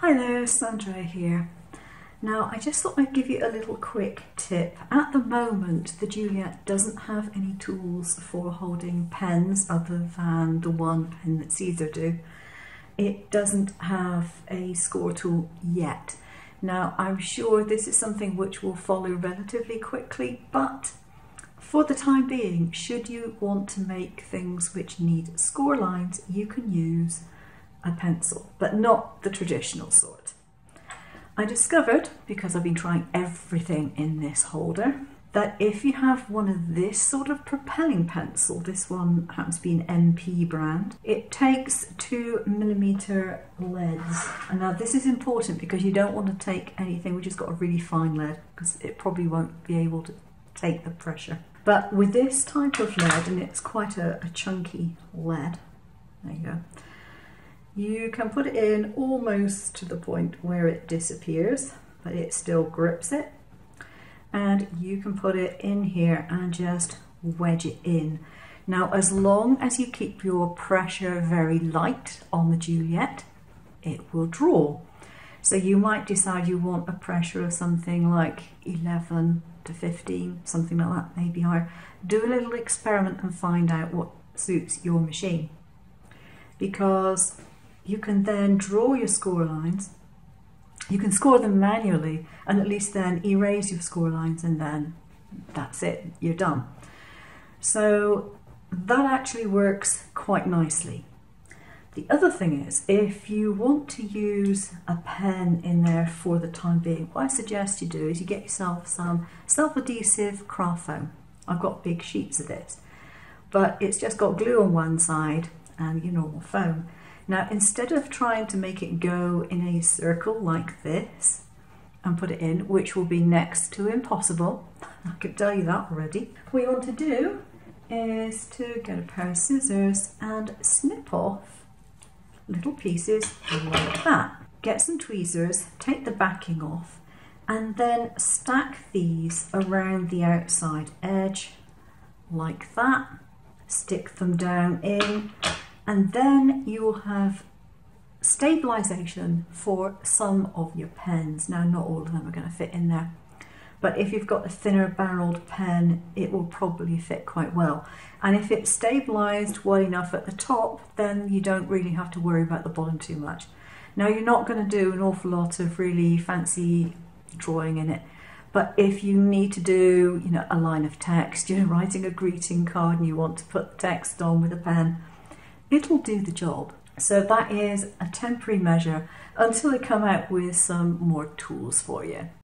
Hi there, Sandra here. Now I just thought I'd give you a little quick tip. At the moment the Juliet doesn't have any tools for holding pens other than the one pen that Siser do. It doesn't have a score tool yet. Now I'm sure this is something which will follow relatively quickly, but for the time being, should you want to make things which need score lines, you can use a pencil, but not the traditional sort. I discovered, because I've been trying everything in this holder, that if you have one of this sort of propelling pencil, this one happens to be an MP brand, it takes 2mm leads. And now this is important because you don't want to take anything which has got a really fine lead, because it probably won't be able to take the pressure. But with this type of lead, and it's quite a chunky lead, there you go, you can put it in almost to the point where it disappears, but it still grips it. And you can put it in here and just wedge it in. Now, as long as you keep your pressure very light on the Juliet, it will draw. So you might decide you want a pressure of something like 11 to 15, something like that, maybe higher. Do a little experiment and find out what suits your machine. Because you can then draw your score lines. You can score them manually and at least then erase your score lines, and then that's it, you're done. So that actually works quite nicely. The other thing is, if you want to use a pen in there for the time being, what I suggest you do is you get yourself some self-adhesive craft foam. I've got big sheets of this, but it's just got glue on one side and your normal foam. Now, instead of trying to make it go in a circle like this and put it in, which will be next to impossible, I can tell you that already, what you want to do is to get a pair of scissors and snip off little pieces like that. Get some tweezers, take the backing off, and then stack these around the outside edge like that. Stick them down in, and then you will have stabilisation for some of your pens. Now, not all of them are going to fit in there, but if you've got a thinner barreled pen, it will probably fit quite well. And if it's stabilised well enough at the top, then you don't really have to worry about the bottom too much. Now, you're not going to do an awful lot of really fancy drawing in it, but if you need to do, a line of text, you're writing a greeting card and you want to put text on with a pen, it'll do the job. So that is a temporary measure until they come out with some more tools for you.